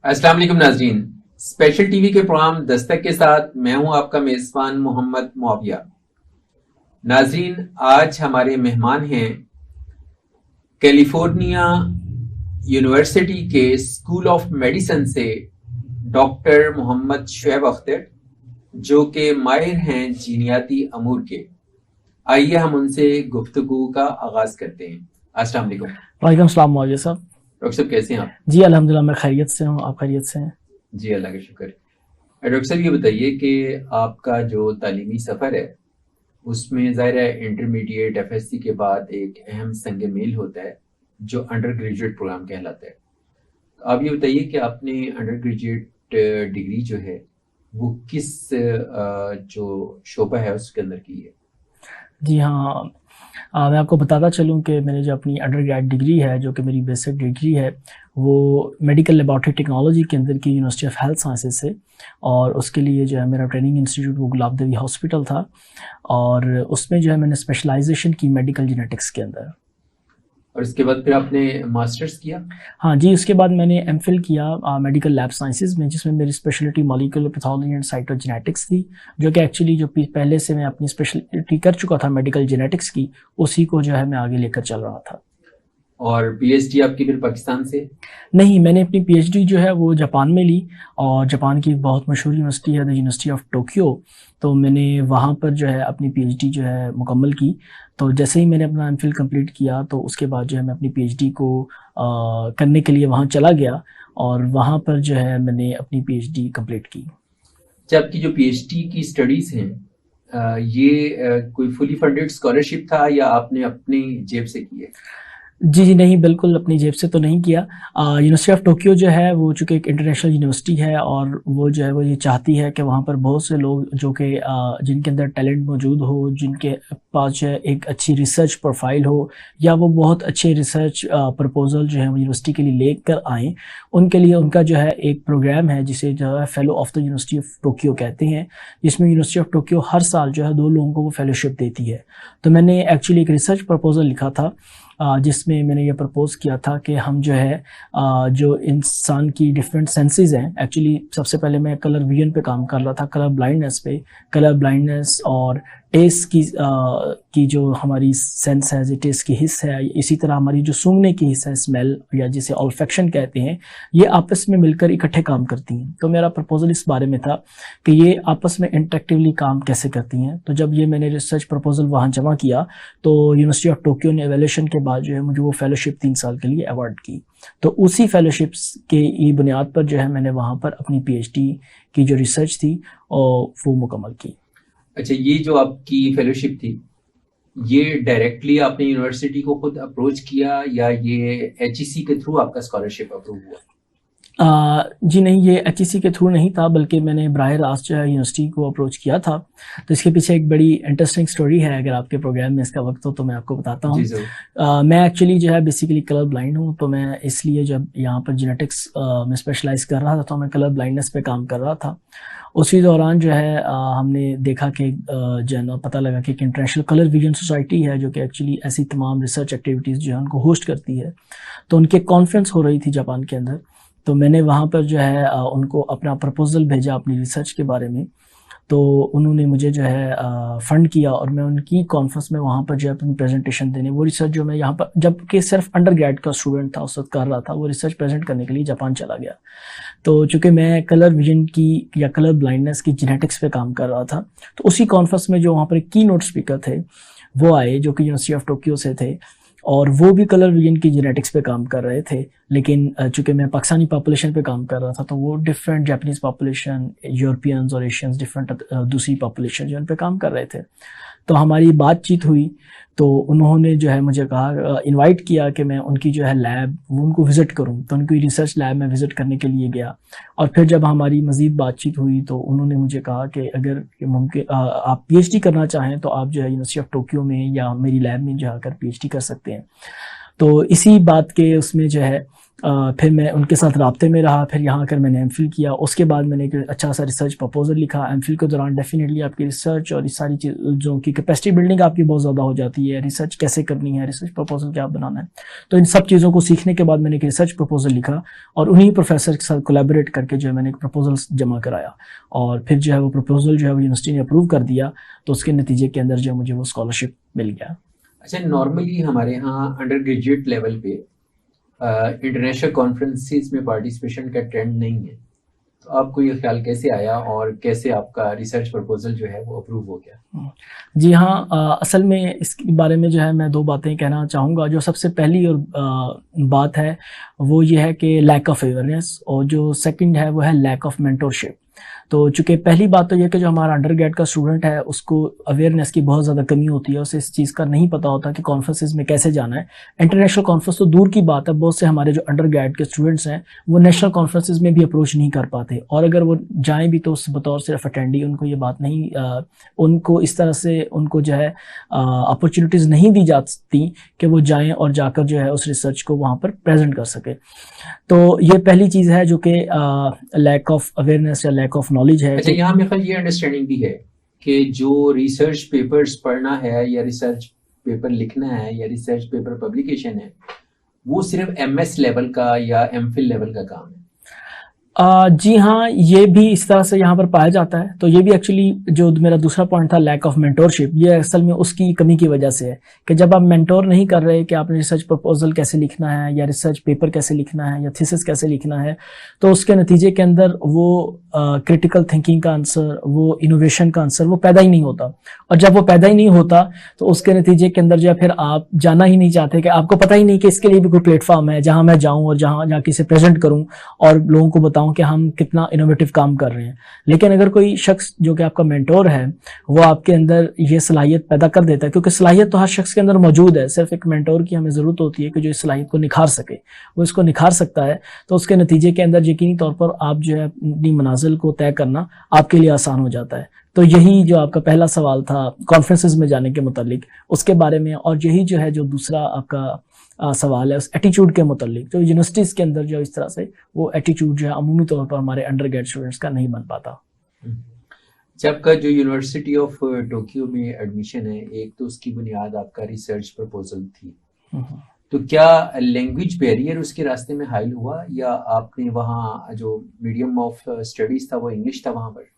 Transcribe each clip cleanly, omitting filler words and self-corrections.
अस्सलाम वालेकुम नाजरीन। स्पेशल टीवी के प्रोग्राम दस्तक के साथ मैं हूं आपका मेजबान मोहम्मद मुआविया। नाजरीन, आज हमारे मेहमान हैं कैलिफोर्निया यूनिवर्सिटी के स्कूल ऑफ मेडिसिन से डॉक्टर मोहम्मद शुएब अख्तर, जो कि माहिर हैं जीनियाती अमूर के। आइए हम उनसे गुफ्तगू का आगाज करते हैं। अस्सलाम वालेकुम। वालेकुम सलाम मौलवी साहब। डॉक्टर साहब, कैसे हैं आप? जी अल्हम्दुलिल्लाह, मैं खैरियत से हूँ। आप खैरियत से हैं? जी, अल्लाह का शुक्र। डॉक्टर साहब, ये बताइए कि आपका जो तालीमी सफ़र है उसमें ज़ाहिर है इंटरमीडिएट एफएससी के बाद एक अहम संग मील होता है जो अंडर ग्रेजुएट प्रोग्राम कहलाता है। आप ये बताइए कि आपने अंडर ग्रेजुएट डिग्री जो है वो किस जो शोबा है उसके अंदर की है? जी हाँ, मैं आपको बताता चलूँ कि मैंने जो अपनी अंडर ग्रेड डिग्री है, जो कि मेरी बेसिक डिग्री है, वो मेडिकल लेबॉरेटरी टेक्नोलॉजी के अंदर की यूनिवर्सिटी ऑफ हेल्थ साइंसेज से। और उसके लिए जो है मेरा ट्रेनिंग इंस्टीट्यूट वो गुलाब देवी हॉस्पिटल था, और उसमें जो है मैंने स्पेशलाइजेशन की मेडिकल जेनेटिक्स के अंदर। और इसके बाद फिर आपने मास्टर्स किया? हाँ जी, उसके बाद मैंने एमफिल किया मेडिकल लैब साइंसेज में, जिसमें मेरी speciality molecular pathology and cytogenetics थी, जो कि एक्चुअली जो पहले से मैं अपनी स्पेशलिटी कर चुका था मेडिकल जेनेटिक्स की, उसी को जो है मैं आगे लेकर चल रहा था। और पीएचडी आपकी फिर पाकिस्तान से? नहीं, मैंने अपनी पीएचडी जो है वो जापान में ली, और जापान की एक बहुत मशहूर यूनिवर्सिटी है द यूनिवर्सिटी ऑफ टोक्यो। तो मैंने वहाँ पर जो है अपनी पीएचडी जो है मुकम्मल की। तो जैसे ही मैंने अपना एमफिल कंप्लीट किया, तो उसके बाद जो है मैं अपनी पीएचडी को करने के लिए वहाँ चला गया, और वहाँ पर जो है मैंने अपनी पीएचडी कंप्लीट की। अच्छा, आपकी जो पीएचडी की स्टडीज़ हैं ये कोई फुली फंडेड स्कॉलरशिप था या आपने अपनी जेब से की है? जी, नहीं, बिल्कुल अपनी जेब से तो नहीं किया। यूनिवर्सिटी ऑफ टोक्यो जो है वो चूँकि एक इंटरनेशनल यूनिवर्सिटी है, और वो जो है वो ये चाहती है कि वहाँ पर बहुत से लोग जो कि जिनके अंदर टैलेंट मौजूद हो, जिनके पास जो है एक अच्छी रिसर्च प्रोफ़ाइल हो, या वो बहुत अच्छे रिसर्च प्रपोज़ल जो है वो यूनिवर्सिटी के लिए लेकर आएँ। उनके लिए उनका जो है एक प्रोग्राम है जिसे जो है fellow of the university of Tokyo कहते हैं, जिसमें यूनिवर्सिटी ऑफ टोक्यो हर साल जो है 2 लोगों को वो फेलोशिप देती है। तो मैंने एक्चुअली एक रिसर्च प्रपोज़ल लिखा था, जिसमें मैंने ये प्रपोज़ किया था कि हम जो है जो इंसान की डिफरेंट सेंसेस हैं, एक्चुअली सबसे पहले मैं कलर विजन पे काम कर रहा था, कलर ब्लाइंडनेस पे। कलर ब्लाइंडनेस और टेस्ट की जो हमारी सेंस है, जो टेस्ट की हिस्स है, इसी तरह हमारी जो सूंघने की हिस्स है, स्मेल, या जिसे ऑल्फैक्शन कहते हैं, ये आपस में मिलकर इकट्ठे काम करती हैं। तो मेरा प्रपोज़ल इस बारे में था कि ये आपस में इंटरेक्टिवली काम कैसे करती हैं। तो जब ये मैंने रिसर्च प्रपोज़ल वहाँ जमा किया, तो यूनिवर्सिटी ऑफ टोक्यो ने एवैल्यूएशन के बाद जो है मुझे वो फेलोशिप 3 साल के लिए अवार्ड की। तो उसी फेलोशिप्स के ये बुनियाद पर जो है मैंने वहाँ पर अपनी पीएचडी की जो रिसर्च थी वो मुकम्मल की। अच्छा, ये जो आपकी फेलोशिप थी ये डायरेक्टली आपने यूनिवर्सिटी को खुद अप्रोच किया या ये एचईसी के थ्रू आपका स्कॉलरशिप अप्रूव हुआ? जी नहीं, ये एचईसी के थ्रू नहीं था, बल्कि मैंने बराह रास्त जो है यूनिवर्सिटी को अप्रोच किया था। तो इसके पीछे एक बड़ी इंटरेस्टिंग स्टोरी है। अगर आपके प्रोग्राम में इसका वक्त हो तो मैं आपको बताता हूँ। मैं एक्चुअली जो है बेसिकली कलर ब्लाइंड हूँ, तो मैं इसलिए जब यहाँ पर जेनेटिक्स में स्पेशलाइज कर रहा था, तो मैं कलर ब्लाइंडनेस पे काम कर रहा था। उसी दौरान जो है हमने देखा कि जो है ना, पता लगा कि एक इंटरनेशनल कलर विजन सोसाइटी है, जो कि एक्चुअली ऐसी तमाम रिसर्च एक्टिविटीज़ जो है उनको होस्ट करती है। तो उनकी कॉन्फ्रेंस हो रही थी जापान के अंदर। तो मैंने वहाँ पर जो है उनको अपना प्रपोज़ल भेजा अपनी रिसर्च के बारे में। तो उन्होंने मुझे जो है फ़ंड किया, और मैं उनकी कॉन्फ्रेंस में वहाँ पर जो है अपनी प्रेजेंटेशन देने, वो रिसर्च जो मैं यहाँ पर जबकि सिर्फ अंडर ग्रेड का स्टूडेंट था उस वक्त कर रहा था, वो रिसर्च प्रेजेंट करने के लिए जापान चला गया। तो चूँकि मैं कलर विजन की या कलर ब्लाइंडनेस की जेनेटिक्स पे काम कर रहा था, तो उसी कॉन्फ्रेंस में जो वहाँ पर एक की नोट स्पीकर थे वो आए, जो कि यूनिवर्सिटी ऑफ टोक्यो से थे, और वो भी कलर विजन की जेनेटिक्स पे काम कर रहे थे। लेकिन चूँकि मैं पाकिस्तानी पॉपुलेशन पे काम कर रहा था, तो वो डिफरेंट जापानीज़ पॉपुलेशन, यूरोपियंस और एशियंस, डिफरेंट दूसरी पॉपुलेशन जो उन पे काम कर रहे थे। तो हमारी बातचीत हुई, तो उन्होंने जो है मुझे कहा, इनवाइट किया कि मैं उनकी जो है लैब वो उनको विज़िट करूं। तो उनकी रिसर्च लैब में विज़िट करने के लिए गया, और फिर जब हमारी मज़ीद बातचीत हुई, तो उन्होंने मुझे कहा कि अगर मुमकिन आप पीएचडी करना चाहें तो आप जो है यूनिवर्सिटी ऑफ टोक्यो में या मेरी लैब में जाकर पीएचडी कर सकते हैं। तो इसी बात के उसमें जो है फिर मैं उनके साथ राब्ते में रहा। फिर यहाँ आकर मैंने एमफिल किया। उसके बाद मैंने एक अच्छा सा रिसर्च प्रपोजल लिखा। एमफिल के दौरान डेफिनेटली आपकी रिसर्च और इस सारी चीज़ों की कैपेसिटी बिल्डिंग आपकी बहुत ज़्यादा हो जाती है। रिसर्च कैसे करनी है, रिसर्च प्रपोजल क्या बनाना है, तो इन सब चीज़ों को सीखने के बाद मैंने एक रिसर्च प्रपोजल लिखा और उन्हीं प्रोफेसर के साथ कोलैबोरेट करके जो है मैंने एक प्रपोजल जमा कराया और फिर जो है वो प्रपोजल जो है वो यूनिवर्सिटी ने अप्रूव कर दिया। तो उसके नतीजे के अंदर जो है मुझे वो स्कॉलरशिप मिल गया। अच्छा, नॉर्मली हमारे यहाँ अंडर ग्रेजुएट लेवल पे इंटरनेशनल कॉन्फ्रेंसेस में पार्टिसिपेशन का ट्रेंड नहीं है, तो आपको ये ख्याल कैसे आया और कैसे आपका रिसर्च प्रपोजल जो है वो अप्रूव हो गया? जी हाँ, असल में इसके बारे में जो है मैं दो बातें कहना चाहूँगा। जो सबसे पहली और बात है वो ये है कि लैक ऑफ अवेयरनेस, और जो सेकंड है वो है लैक ऑफ मेंटरशिप। तो चूँकि पहली बात तो ये कि जो हमारा अंडरग्रेड का स्टूडेंट है उसको अवेयरनेस की बहुत ज़्यादा कमी होती है। उसे इस चीज़ का नहीं पता होता कि कॉन्फ्रेंसेस में कैसे जाना है। इंटरनेशनल कॉन्फ्रेंस तो दूर की बात है, बहुत से हमारे जो अंडरग्रेड के स्टूडेंट्स हैं वो नेशनल कॉन्फ्रेंसेस में भी अप्रोच नहीं कर पाते, और अगर वो जाएँ भी तो उस बतौर सिर्फ अटेंडी उनको ये बात नहीं उनको इस तरह से उनको जो है अपॉर्चुनिटीज़ नहीं दी जाती कि वो जाएँ और जाकर जो है उस रिसर्च को वहाँ पर प्रेजेंट कर सके। तो ये पहली चीज़ है जो कि लैक ऑफ अवेयरनेस या लैक ऑफ नॉलेज है। अच्छा, यहाँ मेरे ख्याल ये अंडरस्टैंडिंग भी है कि जो रिसर्च पेपर्स पढ़ना है या रिसर्च पेपर लिखना है या रिसर्च पेपर पब्लिकेशन है वो सिर्फ एमएस लेवल का या एमफिल लेवल का काम है। जी हाँ, ये भी इस तरह से यहाँ पर पाया जाता है। तो ये भी एक्चुअली जो मेरा दूसरा पॉइंट था लैक ऑफ मेंटोरशिप, ये असल में उसकी कमी की वजह से है कि जब आप मेंटोर नहीं कर रहे कि आपने रिसर्च प्रपोजल कैसे लिखना है या रिसर्च पेपर कैसे लिखना है या थीसिस कैसे लिखना है, तो उसके नतीजे के अंदर वो क्रिटिकल थिंकिंग का आंसर, वो इनोवेशन का आंसर वो पैदा ही नहीं होता। और जब वो पैदा ही नहीं होता तो उसके नतीजे के अंदर जो है फिर आप जाना ही नहीं चाहते, कि आपको पता ही नहीं कि इसके लिए भी कोई प्लेटफॉर्म है जहाँ मैं जाऊँ और जहाँ जाके इसे प्रेजेंट करूँ और लोगों को बताऊं कि हम कितना इनोवेटिव काम कर रहे हैं। लेकिन अगर कोई शख्स जो कि आपका मेंटोर है वो आपके अंदर ये सलाहियत पैदा कर देता है, क्योंकि सलाहियत तो हर शख्स के अंदर मौजूद है, सिर्फ एक मेंटोर की हमें ज़रूरत होती है कि जो इस सलाहियत को निखार सके, वो इसको निखार सकता है। तो उसके नतीजे के अंदर यकीनी तौर पर आप जो है अपनी मनाजिल को तय करना आपके लिए आसान हो जाता है। तो यही जो आपका पहला सवाल था कॉन्फ्रेंसेस में जाने के मुतालिक, उसके बारे में, और यही जो है जो दूसरा आपका सवाल है उस एटीट्यूड के मुतालिक, जो यूनिवर्सिटीज़ के अंदर जो इस तरह से वो एटीट्यूड जो है अमूमी तौर पर हमारे अंडर ग्रेड स्टूडेंट्स का नहीं बन पाता। जब का जो यूनिवर्सिटी ऑफ टोक्यो में एडमिशन है, एक तो उसकी बुनियाद आपका रिसर्च प्रपोजल थी, तो क्या लैंग्वेज बैरियर उसके रास्ते में हाइल हुआ या आपने वहाँ जो मीडियम ऑफ स्टडीज था वो इंग्लिश था वहाँ पर?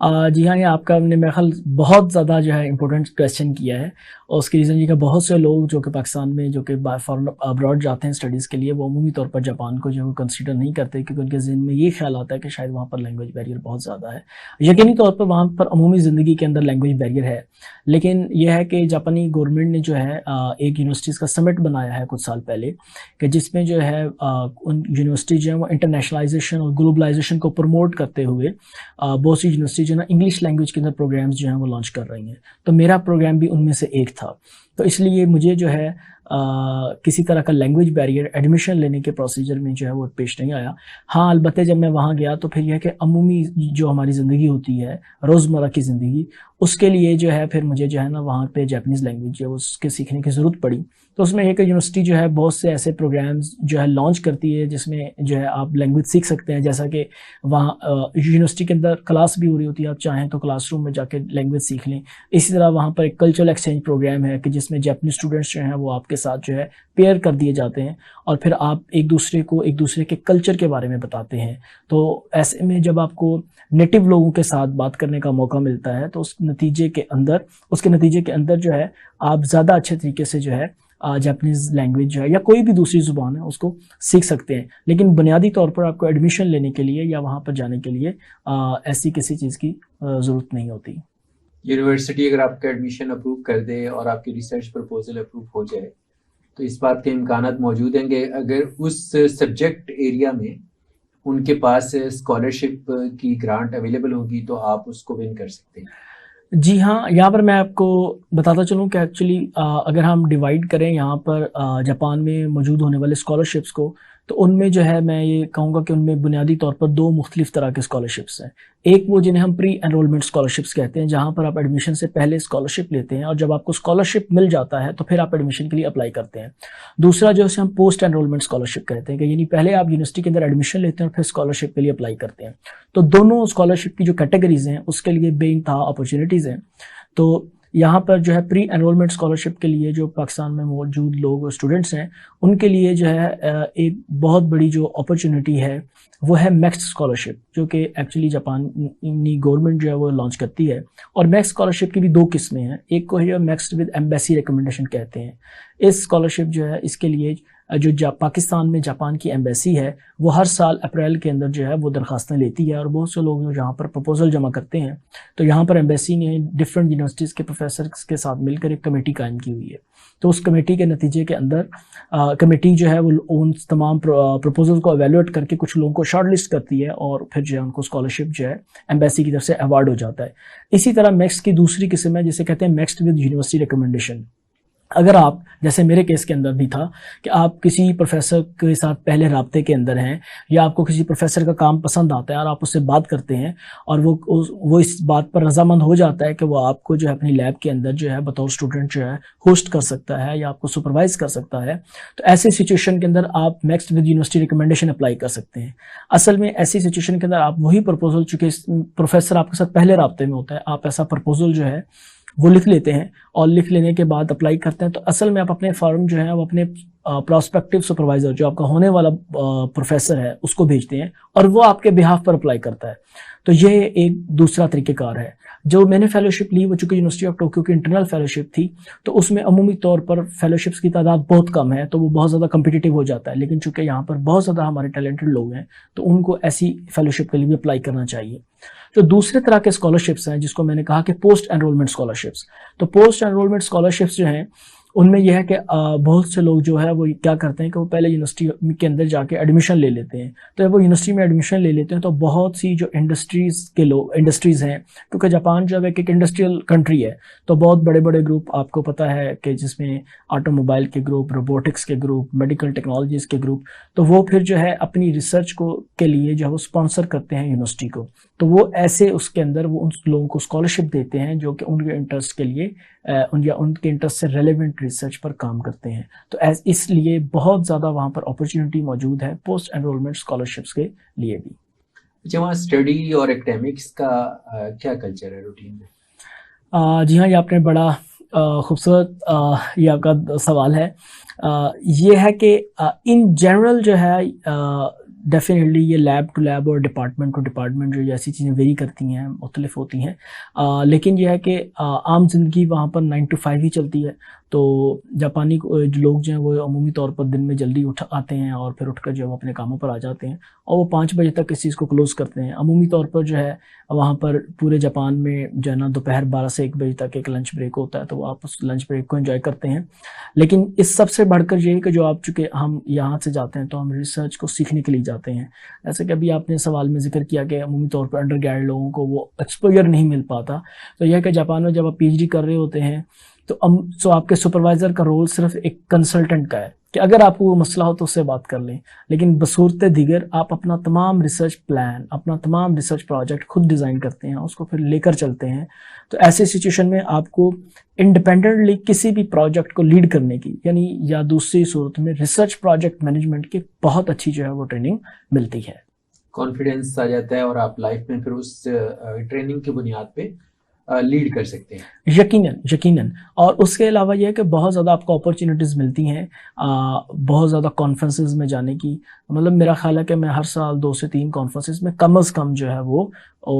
जी हाँ, ये आपका हमने मेरे ख्याल बहुत ज़्यादा जो है इम्पोर्टेंट क्वेश्चन किया है, और उसकी रीज़न ये कि बहुत से लोग जो कि पाकिस्तान में जो कि फॉरेन अब्रॉड जाते हैं स्टडीज़ के लिए, वो अमूमी तौर पर जापान को जो कंसीडर नहीं करते, क्योंकि उनके ज़हन में ये ख्याल आता है कि शायद वहाँ पर लैंग्वेज बैरियर बहुत ज़्यादा है। यकीनी तौर पर वहाँ पर अमूमी ज़िंदगी के अंदर लैंग्वेज बैरियर है, लेकिन यह है कि जापानी गवर्नमेंट ने जो है एक यूनिवर्सिटीज़ का समिट बनाया है कुछ साल पहले, कि जिसमें जो है उन यूनिवर्सिटी जो है वो इंटरनेशनलाइजेशन और ग्लोबलाइजेशन को प्रमोट करते हुए बहुत सी यूनिवर्सिटी जो है ना इंग्लिश लैंग्वेज के अंदर प्रोग्राम्स जो हैं वो लॉन्च कर रही हैं। तो मेरा प्रोग्राम भी उनमें से एक था। तो इसलिए मुझे जो है किसी तरह का लैंग्वेज बैरियर एडमिशन लेने के प्रोसीजर में जो है वो पेश नहीं आया। हाँ, अलबत्ते जब मैं वहाँ गया तो फिर यह कि अमूमी जो हमारी ज़िंदगी होती है, रोज़मर्रा की ज़िंदगी, उसके लिए जो है फिर मुझे जो है ना वहाँ पे जापानीज़ लैंग्वेज जो है उसके सीखने की ज़रूरत पड़ी। तो उसमें एक यूनिवर्सिटी जो है बहुत से ऐसे प्रोग्राम्स जो है लॉन्च करती है जिसमें जो है आप लैंग्वेज सीख सकते हैं, जैसा कि वहाँ यूनिवर्सिटी के अंदर क्लास भी हो रही होती है, आप चाहें तो क्लासरूम में जाके लैंग्वेज सीख लें। इसी तरह वहाँ पर एक कल्चरल एक्सचेंज प्रोग्राम है कि जिसमें जापानीज़ स्टूडेंट्स जो हैं वो आपके साथ जो है पेयर कर दिए जाते हैं और फिर आप एक दूसरे के कल्चर के बारे में बताते हैं। तो ऐसे में जब आपको नेटिव लोगों के साथ बात करने का मौका मिलता है तो उसके नतीजे के अंदर जो है आप ज़्यादा अच्छे तरीके से जो है जापानीज़ लैंग्वेज जो है या कोई भी दूसरी ज़ुबान है उसको सीख सकते हैं। लेकिन बुनियादी तौर पर आपको एडमिशन लेने के लिए या वहाँ पर जाने के लिए ऐसी किसी चीज़ की ज़रूरत नहीं होती। यूनिवर्सिटी अगर आपका एडमिशन अप्रूव कर दे और आपकी रिसर्च प्रपोजल अप्रूव हो जाए तो इस बात के इम्कानात मौजूद हैं कि अगर उस सब्जेक्ट एरिया में उनके पास स्कॉलरशिप की ग्रांट अवेलेबल होगी तो आप उसको विन कर सकते हैं। जी हाँ, यहाँ पर मैं आपको बताता चलूँ कि एक्चुअली अगर हम डिवाइड करें यहाँ पर जापान में मौजूद होने वाले स्कॉलरशिप्स को, तो उनमें जो है मैं ये कहूँगा कि उनमें बुनियादी तौर पर दो मुख्तलिफ तरह के स्कॉलरशिप्स हैं। एक वो जिन्हें हम प्री एनरोलमेंट स्कॉलरशिप्स कहते हैं, जहाँ पर आप एडमिशन से पहले स्कॉलरशिप लेते हैं और जब आपको स्कॉलरशिप मिल जाता है तो फिर आप एडमिशन के लिए अप्लाई करते हैं। दूसरा जो है हम पोस्ट एनरोलमेंट स्कॉलरशिप कहते हैं कि यानी पहले आप यूनिवर्सिटी के अंदर एडमिशन लेते हैं और फिर स्कॉलरशिप के लिए अप्लाई करते हैं। तो दोनों स्कॉलरशिप की जो कैटेगरीज हैं उसके लिए बेइंतहा अपॉर्चुनिटीज़ हैं। तो यहाँ पर जो है प्री एनरोलमेंट स्कॉलरशिप के लिए जो पाकिस्तान में मौजूद लोग स्टूडेंट्स हैं उनके लिए जो है एक बहुत बड़ी जो अपॉर्चुनिटी है वो है मैक्स स्कॉलरशिप, जो कि एक्चुअली जापानी गवर्नमेंट जो है वो लॉन्च करती है। और मैक्स स्कॉलरशिप की भी दो किस्में हैं। एक को है मैक्स विद एम्बेसी रिकमेंडेशन कहते हैं। इस स्कॉलरशिप जो है इसके लिए जो पाकिस्तान में जापान की एम्बेसी है वो हर साल अप्रैल के अंदर जो है वो दरखास्तें लेती है और बहुत से लोग जो जहाँ पर प्रपोजल जमा करते हैं तो यहाँ पर एम्बेसी ने डिफरेंट यूनिवर्सिटीज़ के प्रोफेसर्स के साथ मिलकर एक कमेटी कायम की हुई है। तो उस कमेटी के नतीजे के अंदर कमेटी जो है वो उन तमाम प्रपोजल को एवेलुएट करके कुछ लोगों को शॉर्ट लिस्ट करती है और फिर जो है उनको स्कॉलरशिप जो है एम्बेसी की तरफ से अवार्ड हो जाता है। इसी तरह मैक्स की दूसरी किस्म है जिसे कहते हैं मैक्स विद यूनिवर्सिटी रिकमेंडेशन। अगर आप, जैसे मेरे केस के अंदर भी था कि आप किसी प्रोफेसर के साथ पहले राब्ते के अंदर हैं या आपको किसी प्रोफेसर का काम पसंद आता है और आप उससे बात करते हैं और वो इस बात पर रजामंद हो जाता है कि वो आपको जो है अपनी लैब के अंदर जो है बतौर स्टूडेंट जो है होस्ट कर सकता है या आपको सुपरवाइज कर सकता है, तो ऐसे सिचुएशन के अंदर आप next with university recommendation apply कर सकते हैं। असल में ऐसी सिचुएशन के अंदर आप वही प्रपोजल, चूँकि प्रोफेसर आपके साथ पहले राब्ते में होता है, आप ऐसा प्रपोजल जो है वो लिख लेते हैं और लिख लेने के बाद अप्लाई करते हैं। तो असल में आप अपने फॉर्म जो है वो अपने प्रोस्पेक्टिव सुपरवाइजर, जो आपका होने वाला प्रोफेसर है, उसको भेजते हैं और वो आपके बिहाफ पर अप्लाई करता है। तो ये एक दूसरा तरीक़ेकार है। जो मैंने फेलोशिप ली वो चूँकि यूनिवर्सिटी ऑफ टोक्यो की इंटरनल फेलोशिप थी, तो उसमें अमूमी तौर पर फेलोशिप्स की तादाद बहुत कम है, तो वो बहुत ज़्यादा कम्पिटिटिव हो जाता है। लेकिन चूँकि यहाँ पर बहुत ज़्यादा हमारे टैलेंटेड लोग हैं तो उनको ऐसी फेलोशिप के लिए भी अप्लाई करना चाहिए। जो दूसरे तरह के स्कॉलरशिप्स हैं जिसको मैंने कहा कि पोस्ट एनरोलमेंट स्कॉलरशिप्स, तो पोस्ट एनरोलमेंट स्कॉलरशिप्स जो हैं उनमें यह है कि बहुत से लोग जो है वो क्या करते हैं कि वो पहले यूनिवर्सिटी के अंदर जाके एडमिशन ले लेते हैं। तो जब वो यूनिवर्सिटी में एडमिशन ले लेते हैं तो बहुत सी जो इंडस्ट्रीज़ हैं, क्योंकि जापान जो है एक इंडस्ट्रियल कंट्री है, तो बहुत बड़े बड़े ग्रुप आपको पता है कि जिसमें ऑटोमोबाइल के ग्रुप, रोबोटिक्स के ग्रुप, मेडिकल टेक्नोलॉजीज़ के ग्रुप, तो वो फिर जो है अपनी रिसर्च के लिए जो है वो स्पॉन्सर करते हैं यूनिवर्सिटी को। तो वो ऐसे उसके अंदर वो उन लोगों को स्कॉलरशिप देते हैं जो कि उनके इंटरेस्ट के लिए उनके इंटरेस्ट से रेलेवेंट रिसर्च पर काम करते हैं। तो इसलिए बहुत ज़्यादा वहाँ पर अपॉर्चुनिटी मौजूद है पोस्ट एनरोलमेंट स्कॉलरशिप्स के लिए भी। अच्छा, वहाँ स्टडी और एकेडमिक्स का क्या कल्चर है रूटीन में? जी हाँ, ये आपने बड़ा खूबसूरत ये आपका सवाल है। ये है कि इन जनरल जो है डेफिनेटली ये लैब टू लैब और डिपार्टमेंट टू डिपार्टमेंट जो ऐसी चीज़ें वेरी करती हैं, मुख्तलिफ होती हैं। लेकिन यह है कि आम जिंदगी वहाँ पर 9 to 5 ही चलती है। तो जापानी लोग जो हैं वो अमूमी तौर पर दिन में जल्दी उठ आते हैं और फिर उठकर जो है वो अपने कामों पर आ जाते हैं और वो 5 बजे तक इस चीज़ को क्लोज़ करते हैं। अमूमी तौर पर जो है वहाँ पर पूरे जापान में जो है ना दोपहर 12 से 1 बजे तक एक लंच ब्रेक होता है, तो आप उस लंच ब्रेक को एंजॉय करते हैं। लेकिन इस सबसे बढ़कर ये है कि जो आप, चूँकि हम यहाँ से जाते हैं तो हम रिसर्च को सीखने के लिए जाते हैं। जैसे कि अभी आपने सवाल में जिक्र किया कि अमूमी तौर पर अंडर ग्रेजुएट लोगों को वो एक्सपोजर नहीं मिल पाता। तो यह कि जापान में जब आप PhD कर रहे होते हैं तो आपके सुपरवाइज़र का रोल सिर्फ एक कंसल्टेंट का है कि अगर आपको वो मसला हो तो उससे बात कर लें, लेकिन बसूरत दीगर आप अपना तमाम रिसर्च प्लान, अपना तमाम रिसर्च प्रोजेक्ट खुद डिज़ाइन करते हैं, उसको फिर लेकर चलते हैं। तो ऐसे सिचुएशन में आपको इंडिपेंडेंटली किसी भी प्रोजेक्ट को लीड करने की, यानी या दूसरी सूरत में रिसर्च प्रोजेक्ट मैनेजमेंट की बहुत अच्छी जो है वो ट्रेनिंग मिलती है। कॉन्फिडेंस आ जाता है और आप लाइफ में फिर उस ट्रेनिंग की बुनियाद पे लीड कर सकते हैं। यकीनन। और उसके अलावा यह है कि बहुत ज़्यादा आपको अपॉर्चुनिटीज़ मिलती हैं बहुत ज़्यादा कॉन्फ्रेंसेस में जाने की। मतलब मेरा ख्याल है कि मैं हर साल 2 से 3 कॉन्फ्रेंसेस में कम से कम जो है वो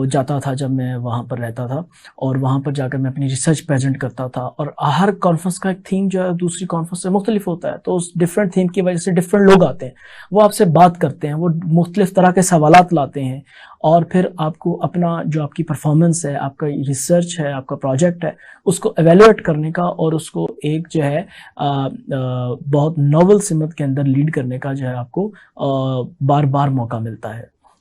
जाता था जब मैं वहाँ पर रहता था, और वहाँ पर जाकर मैं अपनी रिसर्च प्रेजेंट करता था। और हर कॉन्फ्रेंस का एक थीम जो है दूसरी कॉन्फ्रेंस से मुख्तलिफ होता है, तो उस डिफरेंट थीम की वजह से डिफरेंट लोग आते हैं, वो आपसे बात करते हैं, वो मुख्तलिफ तरह के सवालात लाते हैं और फिर आपको अपना जो आपकी परफॉर्मेंस है, आपका रिसर्च है, आपका प्रोजेक्ट है, उसको एवेलुएट करने का और उसको एक जो है बहुत नोवेल सिमत के अंदर लीड करने का जो है आपको बार बार मौका मिलता है।